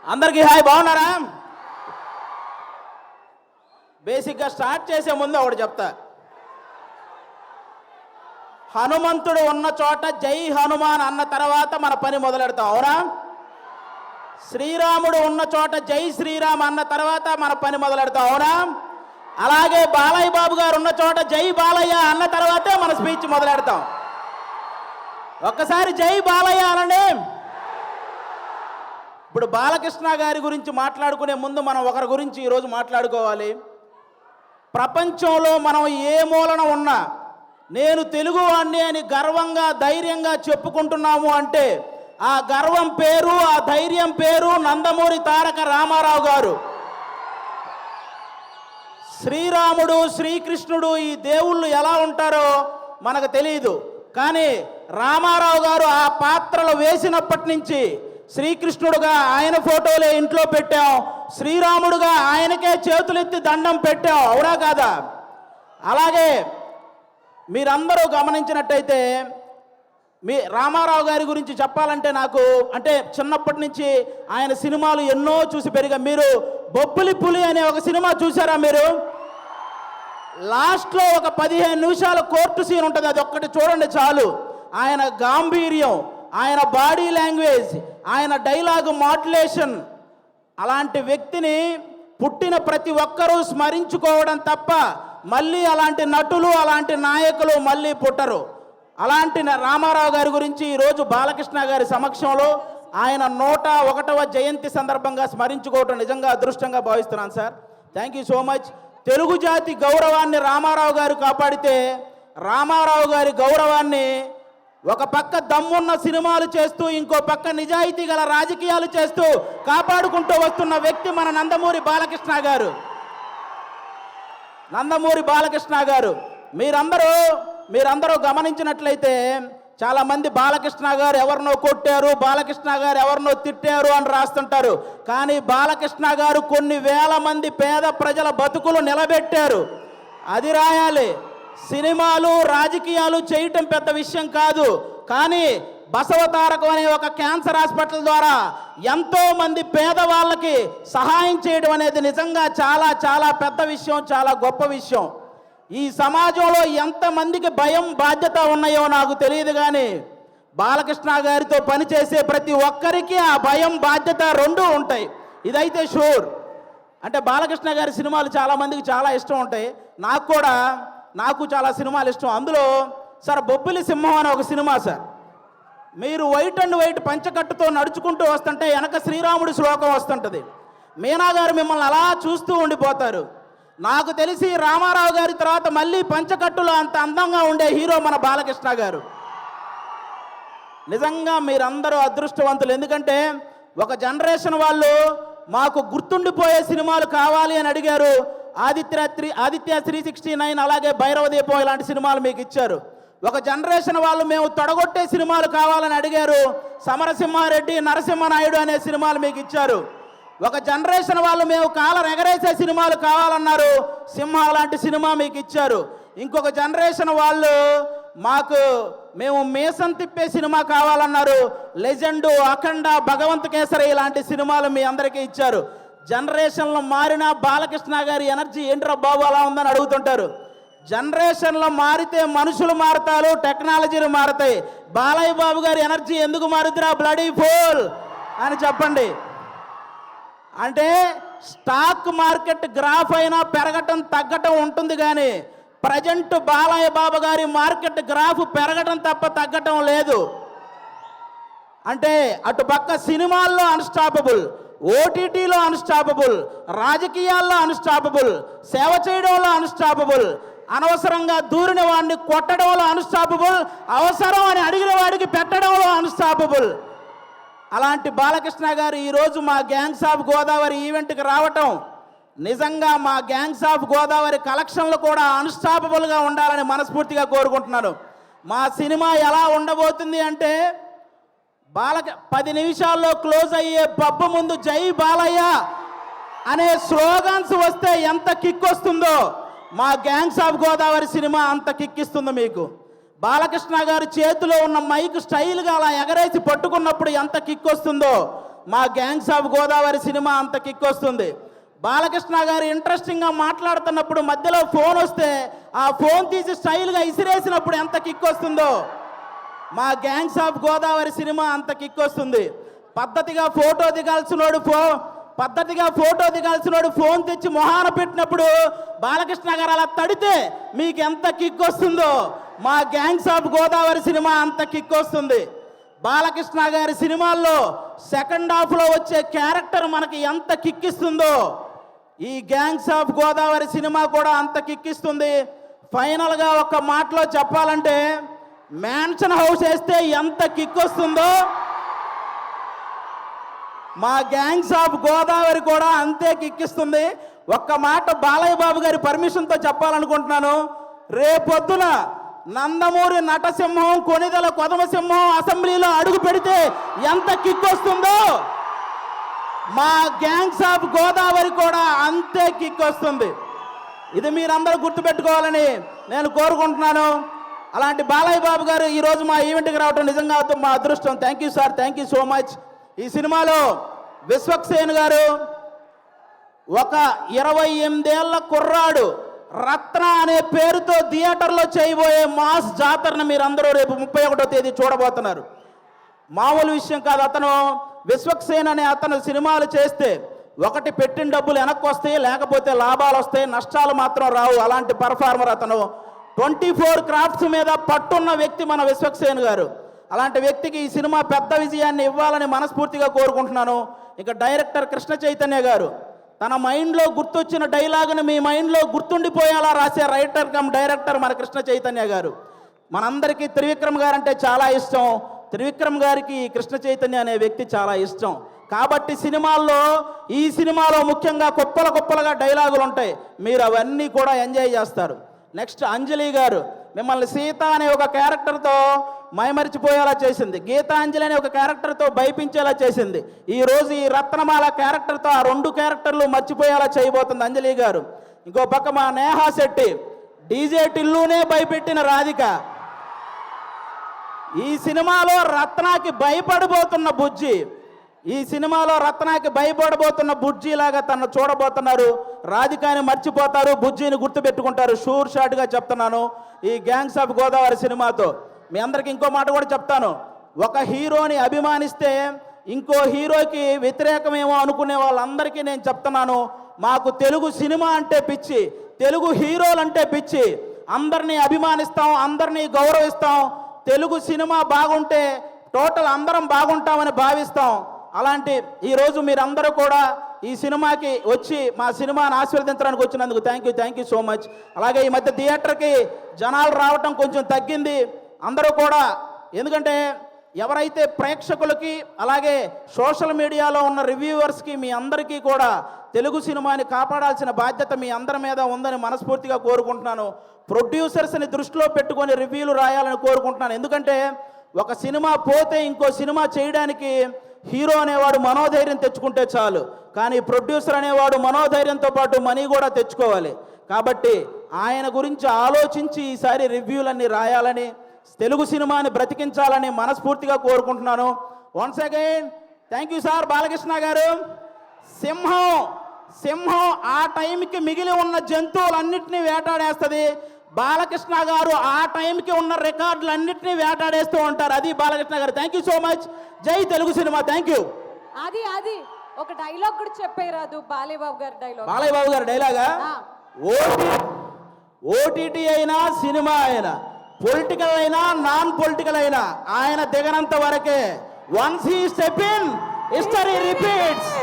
అందరికీ హాయ్, బాగున్నారా? బేసిక్గా స్టార్ట్ చేసే ముందు ఒకటి చెప్తా. హనుమంతుడు ఉన్న చోట జై హనుమాన్ అన్న తర్వాత మన పని మొదలెడతాం, అవునా? శ్రీరాముడు ఉన్న చోట జై శ్రీరామ్ అన్న తర్వాత మన పని మొదలెడతాం, అవునా? అలాగే బాలయ్య బాబు గారు ఉన్న చోట జై బాలయ్య అన్న తర్వాతే మన స్పీచ్ మొదలెడతాం. ఒక్కసారి జై బాలయ్య అనండి. ఇప్పుడు బాలకృష్ణ గారి గురించి మాట్లాడుకునే ముందు మనం ఒకరి గురించి ఈరోజు మాట్లాడుకోవాలి. ప్రపంచంలో మనం ఏ మూలన ఉన్నా నేను తెలుగువాణ్ణి అని గర్వంగా ధైర్యంగా చెప్పుకుంటున్నాము అంటే ఆ గర్వం పేరు, ఆ ధైర్యం పేరు నందమూరి తారక రామారావు గారు. శ్రీరాముడు, శ్రీకృష్ణుడు ఈ దేవుళ్ళు ఎలా ఉంటారో మనకు తెలియదు, కానీ రామారావు గారు ఆ పాత్రలు వేసినప్పటి నుంచి శ్రీకృష్ణుడుగా ఆయన ఫోటోలే ఇంట్లో పెట్టాం, శ్రీరాముడుగా ఆయనకే చేతులెత్తి దండం పెట్టాం, అవునా కాదా? అలాగే మీరందరూ గమనించినట్టయితే మీ రామారావు గారి గురించి చెప్పాలంటే నాకు చిన్నప్పటి నుంచి ఆయన సినిమాలు ఎన్నో చూసి పెరిగా. మీరు బొబ్బిలి పులి అనే ఒక సినిమా చూసారా? మీరు లాస్ట్లో ఒక 15 నిమిషాల కోర్టు సీన్ ఉంటుంది, అది ఒక్కటి చూడండి చాలు. ఆయన గాంభీర్యం, ఆయన బాడీ లాంగ్వేజ్, ఆయన డైలాగు మాడ్యులేషన్, అలాంటి వ్యక్తిని పుట్టిన ప్రతి ఒక్కరూ స్మరించుకోవడం తప్ప మళ్ళీ అలాంటి నటులు, అలాంటి నాయకులు మళ్ళీ పుట్టరు. అలాంటి రామారావు గారి గురించి ఈరోజు బాలకృష్ణ గారి సమక్షంలో ఆయన 101వ జయంతి సందర్భంగా స్మరించుకోవటం నిజంగా అదృష్టంగా భావిస్తున్నాను sir. Thank you so much. Telugu జాతి గౌరవాన్ని రామారావు గారు కాపాడితే రామారావు గారి గౌరవాన్ని ఒక పక్క దమ్మున్న సినిమాలు చేస్తూ ఇంకో పక్క నిజాయితీ గల రాజకీయాలు చేస్తూ కాపాడుకుంటూ వస్తున్న వ్యక్తి మన నందమూరి బాలకృష్ణ గారు. నందమూరి బాలకృష్ణ గారు మీరందరూ గమనించినట్లయితే చాలామంది బాలకృష్ణ గారు ఎవరినో కొట్టారు, బాలకృష్ణ గారు ఎవరినో తిట్టారు అని రాస్తుంటారు. కానీ బాలకృష్ణ గారు కొన్ని వేల మంది పేద ప్రజల బతుకులు నిలబెట్టారు, అది రాయాలి. సినిమాలు, రాజకీయాలు చేయటం పెద్ద విషయం కాదు, కానీ బసవతారకం అనే ఒక క్యాన్సర్ హాస్పిటల్ ద్వారా ఎంతో మంది పేదవాళ్ళకి సహాయం చేయడం అనేది నిజంగా చాలా చాలా పెద్ద విషయం, చాలా గొప్ప విషయం. ఈ సమాజంలో ఎంతమందికి భయం, బాధ్యత ఉన్నాయో నాకు తెలియదు, కానీ బాలకృష్ణ గారితో పనిచేసే ప్రతి ఒక్కరికి ఆ భయం, బాధ్యత రెండూ ఉంటాయి, ఇదైతే షూర్. బాలకృష్ణ గారి సినిమాలు చాలామందికి చాలా ఇష్టం ఉంటాయి, నాకు చాలా సినిమాలు ఇష్టం. అందులో సార్ బొబ్బిలి సింహం అనే ఒక సినిమా సార్, మీరు వైట్ అండ్ వైట్ పంచకట్టుతో నడుచుకుంటూ వస్తుంటే వెనక శ్రీరాముడి శ్లోకం వస్తుంటుంది. మీనా గారు మిమ్మల్ని అలా చూస్తూ ఉండిపోతారు. నాకు తెలిసి రామారావు గారి తర్వాత మళ్ళీ పంచకట్టులో అంత అందంగా ఉండే హీరో మన బాలకృష్ణ గారు. నిజంగా మీరందరూ అదృష్టవంతులు, ఎందుకంటే ఒక జనరేషన్ వాళ్ళు మాకు గుర్తుండిపోయే సినిమాలు కావాలి అని అడిగారు. ఆదిత్య 369, అలాగే భైరవ దీపం ఇలాంటి సినిమాలు మీకు ఇచ్చారు. ఒక జనరేషన్ వాళ్ళు మేము తొడగొట్టే సినిమాలు కావాలని అడిగారు. సమరసింహారెడ్డి, నరసింహనాయుడు అనే సినిమాలు మీకు ఇచ్చారు. ఒక జనరేషన్ వాళ్ళు మేము కాలర్ ఎగరేసే సినిమాలు కావాలన్నారు, సింహ లాంటి సినిమా మీకు ఇచ్చారు. ఇంకొక జనరేషన్ వాళ్ళు మేము మీసం తిప్పే సినిమా కావాలన్నారు, లెజెండు, అఖండ, భగవంత్ కేసరి ఇలాంటి సినిమాలు మీ అందరికీ ఇచ్చారు. జనరేషన్లో మారిన బాలకృష్ణ గారి ఎనర్జీ ఏంట్రా బాబు అలా ఉందని అడుగుతుంటారు. జనరేషన్లో మారితే మనుషులు మారుతారు, టెక్నాలజీలు మారుతాయి. బాలయ్య బాబు గారి ఎనర్జీ ఎందుకు మారుతురా బ్లడీ ఫూల్ అని చెప్పండి. స్టాక్ మార్కెట్ గ్రాఫ్ అయినా పెరగటం తగ్గటం ఉంటుంది, కానీ ప్రజెంట్ బాలయ్య బాబు గారి మార్కెట్ గ్రాఫ్ పెరగటం తప్ప తగ్గటం లేదు. అటు పక్క సినిమాల్లో అన్స్టాపబుల్, ఓటీటీలో అన్స్టాపబుల్, రాజకీయాల్లో అన్స్టాపబుల్, సేవ చేయడంలో అన్స్టాపబుల్, అనవసరంగా దూరిన వాడిని కొట్టడంలో అన్స్టాపబుల్, అవసరం అని అడిగిన వాడికి పెట్టడంలో అన్స్టాపబుల్. అలాంటి బాలకృష్ణ గారు ఈరోజు మా గ్యాంగ్స్ ఆఫ్ గోదావరి ఈవెంట్కి రావటం నిజంగా మా గ్యాంగ్స్ ఆఫ్ గోదావరి కలెక్షన్లు కూడా అన్స్టాపబుల్గా ఉండాలని మనస్ఫూర్తిగా కోరుకుంటున్నాను. మా సినిమా ఎలా ఉండబోతుంది 10 నిమిషాల్లో క్లోజ్ అయ్యే పబ్బు ముందు జై బాలయ్య అనే స్లోగన్స్ వస్తే ఎంత కిక్ వస్తుందో మా గ్యాంగ్స్ ఆఫ్ గోదావరి సినిమా అంత కిక్కిస్తుంది మీకు. బాలకృష్ణ గారి చేతిలో ఉన్న మైక్ స్టైల్గా అలా ఎగరేసి పట్టుకున్నప్పుడు ఎంత కిక్ వస్తుందో మా గ్యాంగ్స్ ఆఫ్ గోదావరి సినిమా అంత కిక్ వస్తుంది. బాలకృష్ణ గారు ఇంట్రెస్టింగ్గా మాట్లాడుతున్నప్పుడు మధ్యలో ఫోన్ వస్తే ఆ ఫోన్ తీసి స్టైల్గా ఇసిరేసినప్పుడు ఎంత కిక్ వస్తుందో మా గ్యాంగ్స్ ఆఫ్ గోదావరి సినిమా అంత కిక్ వస్తుంది. పద్ధతిగా ఫోటో దిగాల్సినోడు ఫోన్ తెచ్చి మొహాన పెట్టినప్పుడు బాలకృష్ణ గారు అలా తడితే మీకు ఎంత కిక్ వస్తుందో మా గ్యాంగ్స్ ఆఫ్ గోదావరి సినిమా అంత కిక్ వస్తుంది. బాలకృష్ణ గారి సినిమాల్లో సెకండ్ హాఫ్లో వచ్చే క్యారెక్టర్ మనకి ఎంత కిక్కిస్తుందో ఈ గ్యాంగ్స్ ఆఫ్ గోదావరి సినిమా కూడా అంత కిక్కిస్తుంది. ఫైనల్గా ఒక మాటలో చెప్పాలంటే మ్యాన్షన్ హౌస్ వేస్తే ఎంత కిక్ వస్తుందో మా గ్యాంగ్స్ ఆఫ్ గోదావరి కూడా అంతే కిక్కిస్తుంది. ఒక్క మాట బాలయ్య బాబు గారి పర్మిషన్తో చెప్పాలనుకుంటున్నాను. రేపొద్దున నందమూరి నటసింహం, కొనిదెల కొదమసింహం అసెంబ్లీలో అడుగు పెడితే ఎంత కిక్ వస్తుందో మా గ్యాంగ్స్ ఆఫ్ గోదావరి కూడా అంతే కిక్ వస్తుంది. ఇది మీరందరూ గుర్తుపెట్టుకోవాలని నేను కోరుకుంటున్నాను. అలాంటి బాలయ్య బాబు గారు ఈరోజు మా ఈవెంట్కి రావడం నిజంగా మా అదృష్టం. Thank you sir, thank you so much. ఈ సినిమాలో విశ్వక్సేన్ గారు ఒక 28 ఏళ్ల కుర్రాడు రత్న అనే పేరుతో థియేటర్లో చేయబోయే మాస్ జాతరను మీరందరూ రేపు 31వ తేదీ చూడబోతున్నారు. మామూలు విషయం కాదు. అతను విశ్వక్సేన్ అనే అతను సినిమాలు చేస్తే ఒకటి పెట్టిన డబ్బులు వెనక్కి వస్తాయి, లేకపోతే లాభాలు వస్తాయి, నష్టాలు మాత్రం రావు. అలాంటి పర్ఫార్మర్ అతను. 24 క్రాఫ్ట్స్ మీద పట్టున్న వ్యక్తి మన విశ్వక్సేన్ గారు. అలాంటి వ్యక్తికి ఈ సినిమా పెద్ద విజయాన్ని ఇవ్వాలని మనస్ఫూర్తిగా కోరుకుంటున్నాను. ఇక డైరెక్టర్ కృష్ణ చైతన్య గారు తన మైండ్లో గుర్తొచ్చిన డైలాగుని మీ మైండ్లో గుర్తుండిపోయేలా రాసే రైటర్ కమ్ డైరెక్టర్ మన కృష్ణ చైతన్య గారు. మనందరికీ త్రివిక్రమ్ గారు అంటే చాలా ఇష్టం. త్రివిక్రమ్ గారికి కృష్ణ చైతన్య అనే వ్యక్తి చాలా ఇష్టం. కాబట్టి ఈ సినిమాలో ముఖ్యంగా కుప్పలుగా డైలాగులు ఉంటాయి. మీరు అవన్నీ కూడా ఎంజాయ్ చేస్తారు. నెక్స్ట్ అంజలి గారు మిమ్మల్ని సీత అనే ఒక క్యారెక్టర్తో మైమరిచిపోయేలా చేసింది. గీతాంజలి అనే ఒక క్యారెక్టర్తో భయపించేలా చేసింది. ఈరోజు ఈ రత్నమాల క్యారెక్టర్తో ఆ 2 క్యారెక్టర్లు మర్చిపోయేలా చేయబోతుంది అంజలి గారు. ఇంకో పక్క మా నేహా శెట్టి డీజే టిల్లునే భయపెట్టిన రాధిక. ఈ సినిమాలో రత్నాకి భయపడబోతున్న బుజ్జి లాగా తను చూడబోతున్నారు. రాధికాని మర్చిపోతారు, బుజ్జిని గుర్తుపెట్టుకుంటారు. షూర్ షాట్గా చెప్తున్నాను. ఈ గ్యాంగ్స్ ఆఫ్ గోదావరి సినిమాతో మీ అందరికి ఇంకో మాట కూడా చెప్తాను. ఒక హీరోని అభిమానిస్తే ఇంకో హీరోకి వ్యతిరేకమేమో అనుకునే వాళ్ళందరికీ నేను చెప్తున్నాను, మాకు తెలుగు సినిమా అంటే పిచ్చి, తెలుగు హీరోలు అంటే పిచ్చి. అందరినీ అభిమానిస్తాం, అందరినీ గౌరవిస్తాం. తెలుగు సినిమా బాగుంటే టోటల్ అందరం బాగుంటామని భావిస్తాం. అలాంటి ఈరోజు మీరందరూ కూడా ఈ సినిమాకి వచ్చి మా సినిమాని ఆశీర్వదించడానికి వచ్చినందుకు థ్యాంక్ యూ సో మచ్. అలాగే ఈ మధ్య థియేటర్కి జనాలు రావటం కొంచెం తగ్గింది. అందరూ కూడా ఎందుకంటే ఎవరైతే ప్రేక్షకులకి అలాగే సోషల్ మీడియాలో ఉన్న రివ్యూవర్స్కి మీ అందరికీ కూడా తెలుగు సినిమాని కాపాడాల్సిన బాధ్యత మీ అందరి మీద ఉందని మనస్ఫూర్తిగా కోరుకుంటున్నాను. ప్రొడ్యూసర్స్ని దృష్టిలో పెట్టుకొని రివ్యూలు రాయాలని కోరుకుంటున్నాను. ఎందుకంటే ఒక సినిమా పోతే ఇంకో సినిమా చేయడానికి హీరో అనేవాడు మనోధైర్యం తెచ్చుకుంటే చాలు, కానీ ప్రొడ్యూసర్ అనేవాడు మనోధైర్యంతో పాటు మనీ కూడా తెచ్చుకోవాలి. కాబట్టి ఆయన గురించి ఆలోచించి ఈసారి రివ్యూలన్నీ రాయాలని, తెలుగు సినిమాని బ్రతికించాలని మనస్ఫూర్తిగా కోరుకుంటున్నాను. Once again thank you sir. Balakrishna గారు, సింహం ఆ టైంకి మిగిలి ఉన్న జంతువులన్నింటినీ వేటాడేస్తుంది. బాలకృష్ణ గారు ఆ టైంకి ఉన్న రికార్డులన్నింటినీ వేటాడేస్తూ ఉంటారు. అది బాలకృష్ణ గారు. Thank you so much. జై తెలుగు సినిమా. Thank you. అది ఒక డైలాగ్ కూడా చెప్పేరాదు బాలయ్య బాబు గారి డైలాగా? ఓటీటీ అయినా సినిమా అయినా పొలిటికల్ అయినా నాన్ పొలిటికల్ అయినా ఆయన దిగనంత వరకే. Once he step in, history repeats.